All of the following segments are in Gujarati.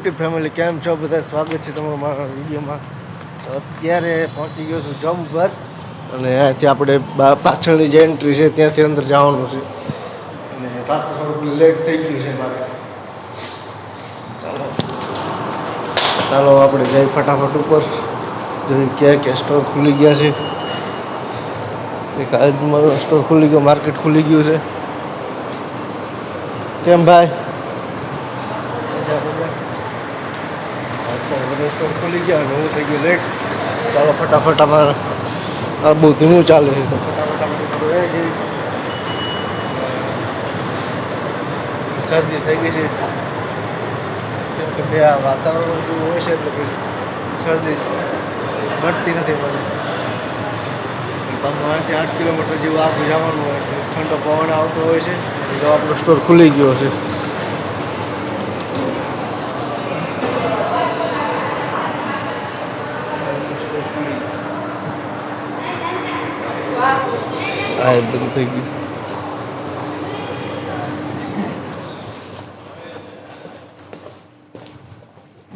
યુટ્યુબ ફેમિલી કેમ છો બધા? સ્વાગત છે તમારું મારા વિડીયોમાં. અત્યારે પહોંચી ગયો છું જમ્પ પર અને અહીંયાથી આપણે પાછળની જે એન્ટ્રી છે ત્યાંથી અંદર જવાનું છે અને પાછું થોડુંક લેટ થઈ ગયું છે મારે. ચાલો આપણે જઈ ફટાફટ ઉપર જોઈ ક્યાં સ્ટોર ખુલી ગયા છે. એક આજુબાજુ સ્ટોર ખુલી ગયો, માર્કેટ ખુલી ગયું છે. કેમ ભાઈ? બધા સ્ટોર ખુલી ગયા અને હું થઈ ગયું લેટ. ચાલો ફટાફટ અમારે આ બહુ ધીમું ચાલે છે તો ફટાફટ આપણે થોડું એ જઈએ. શરદી થઈ ગઈ છે કેમ કે બે આ વાતાવરણ જેવું હોય છે એટલે પછી શરદી ઘટતી નથી મને. અહીંથી 8 કિલોમીટર જેવું આગળ જવાનું હોય એટલે ઠંડો પવન આવતો હોય છે. તો આપણો સ્ટોર ખુલી ગયો છે. હા, બધું થઈ ગયું.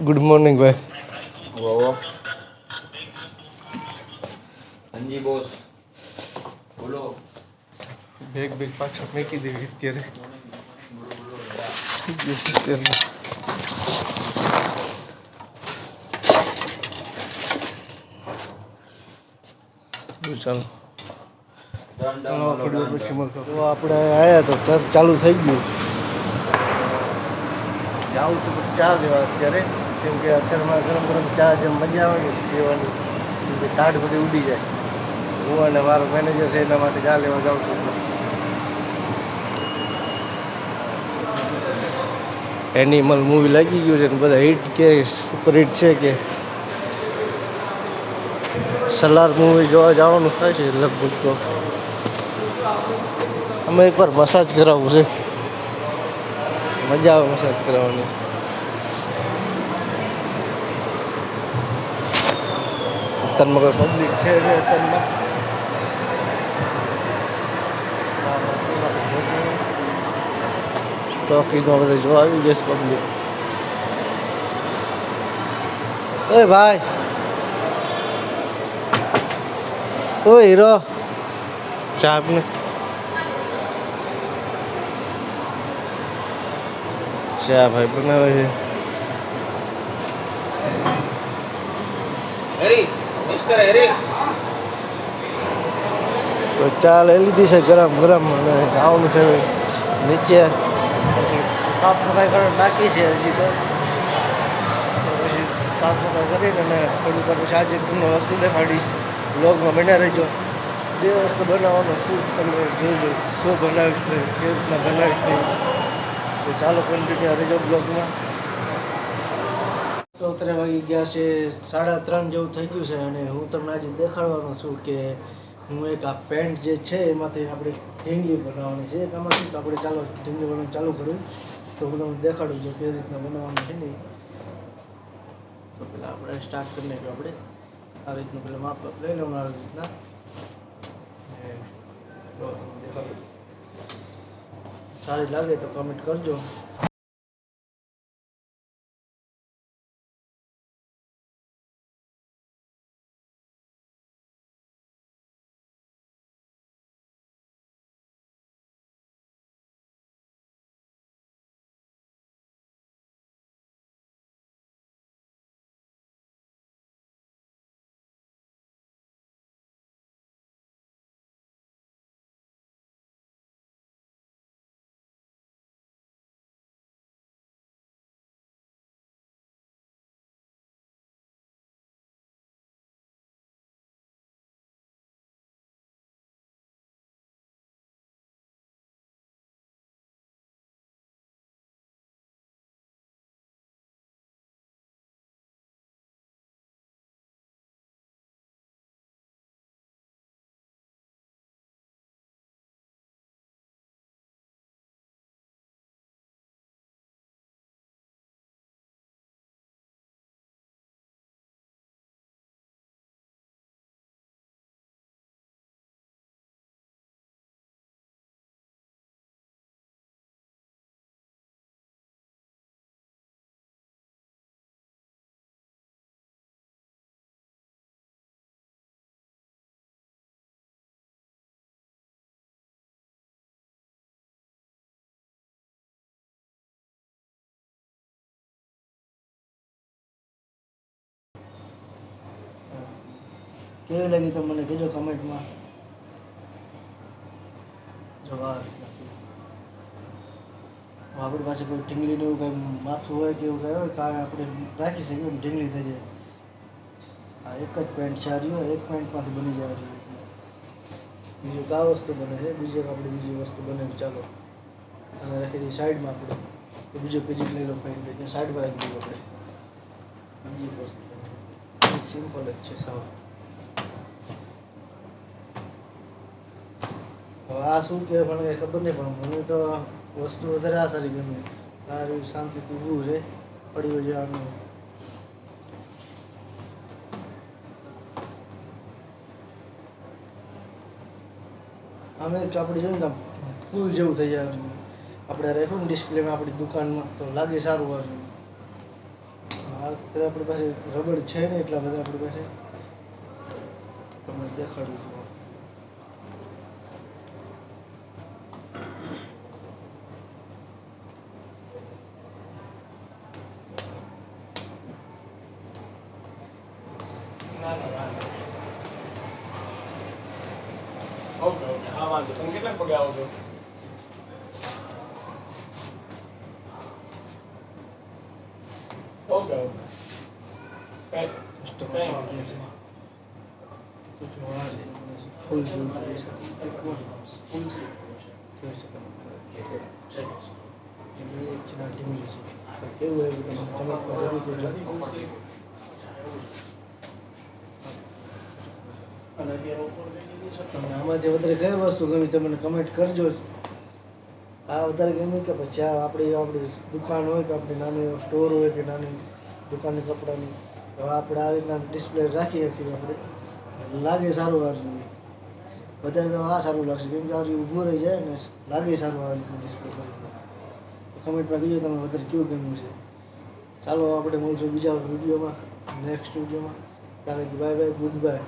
ગુડ મોર્નિંગ ભાઈ. હાજી બોસ, બોલો. બેગ પાછળ ફેંકી દેવી અત્યારે. ચાલો થોડી વાર પછી મળતો. તો આપણે આવ્યા તો તરત ચાલુ થઈ ગયું. જાઉં છું ચા લેવા અત્યારે, કેમ કે અત્યારમાં ગરમ ગરમ ચા જેમ મજા આવે ને પીવાની તાટ બધી ઉડી જાય. હું અને મારો મેનેજર છે એના માટે ચા લેવા જાઉં છું. એનિમલ મૂવી લાગી ગયું છે ને બધા હિટ કે સુપર હિટ છે કે સલાર મૂવી જોવા જવાનું થાય છે લગભગ. તો અમે એકવાર મસાજ કરાવવું છે, મજા આવે મસાજ કરાવવાની. અત્યારમાં કોઈ પબ્લિક છે ને અત્યારમાં સ્ટોકીઝમાં બધા જોવા આવી જશે પબ્લિક. ઓય ભાઈ, ઓ હીરો, ચા આપને. ચા ભાઈ બનાવે છે. તો ચા લઈ લીધી છે ગરમ ગરમ અને આવવાનું છે નીચે. સાફ સફાઈ કરવા બાકી છે હજી તો. પછી સાફ સફાઈ કરીને અને થોડીક વાર પછી આજે તમને વસ્તુ દેખાડીશ. બ્લોગમાં બન્યા રહેજો. બે વસ્તુ બનાવવાનો શું તમને જોજો, શું બનાવીશ ને કેવી રીતના બનાવીશ નહીં. તો ચાલો કન્ટિન્યુ રહેજો બ્લોગમાં. તો 3 વાગી ગયા છે, 3:30 જેવું થઈ ગયું છે અને હું તમને આજે દેખાડવાનો છું કે હું એક આ પેન્ટ જે છે એમાંથી આપણે ઢીંગલી બનાવવાની છે. એમાંથી તો આપણે ચાલો ઢીંગલી બનાવવાનું ચાલુ કરું. તો હું તમને દેખાડું છું કેવી રીતના બનાવવાનું છે ને. તો પહેલાં આપણે સ્ટાર્ટ કરી નાખ્યું. આપણે આ રીતનું પહેલાં માપ લઈ લેવાનું આવી રીતના. સારી લાગે તો કમેન્ટ કરજો. કેવી લાગી તો મને કહેજો કમેન્ટમાં. જવાબ નથી. આપણી પાસે કોઈ ઢીંગલીને એવું કંઈ માથું હોય કે એવું કંઈ હોય તો આપણે રાખી શકીએ ને ઢીંગલી થઈ જાય. હા, એક જ પેન્ટ છે આ રહ્યો, એક પેન્ટમાંથી બની જાય રહ્યું. બીજું આ વસ્તુ બને છે, બીજી આપણે બીજી વસ્તુ બનાવી. ચાલો અને રાખી દઈએ સાઈડમાં આપણે. તો બીજો પેજી લઈ લો પેન્ટ એટલે સાઈડમાં રાખી દઈએ આપણે. બીજી વસ્તુ સિમ્પલ જ છે સાવ. હવે આ શું કહેવાય મને ખબર નહીં, પણ મને તો વસ્તુ વધારે આ સારી ગમી. આ રહ્યું શાંતિથી ઊભું છે, પડી જવાનું. અમે આપણે જોઈએ ને ફૂલ જેવું થઈ જાય. આપણે રાખ્યું ને ડિસ્પ્લેમાં આપણી દુકાનમાં તો લાગે સારું આવ્યું. અત્યારે આપણી પાસે રબડ છે ને એટલા બધા આપણી પાસે તમને દેખાડું છું. ઓકે ઓકે હા વાંધો. તમે કેટલા પગે આવો છો? ઓકે ઓકે કઈ ફૂલ જેવું થાય છે. ફૂલ સ્લીવ જોઈ શકો એક ચણા ઢીંગલી છે. કેવું હોય તમે જરૂર કહેજો. અને અત્યારે તમને આમાંથી વધારે કઈ વસ્તુ ગમી તમને કમેન્ટ કરજો. આ વધારે ગમી કે પછી આ આપણી દુકાન હોય કે આપણી નાની સ્ટોર હોય કે નાની દુકાનની કપડાની, હવે આપણે આ રીતના ડિસ્પ્લે રાખી શકીએ. આપણે લાગે સારું આ વધારે તો આ સારું લાગશે, કેમ કે આ ઊભું રહી જાય ને લાગે સારું આ રીતનું ડિસ્પ્લે કરીને. કમેન્ટમાં કીધું તમે વધારે કેવું ગમ્યું છે. ચાલો આપણે મળશું બીજા વિડીયોમાં, નેક્સ્ટ વિડીયોમાં. ત્યારે બાય બાય, ગુડ બાય.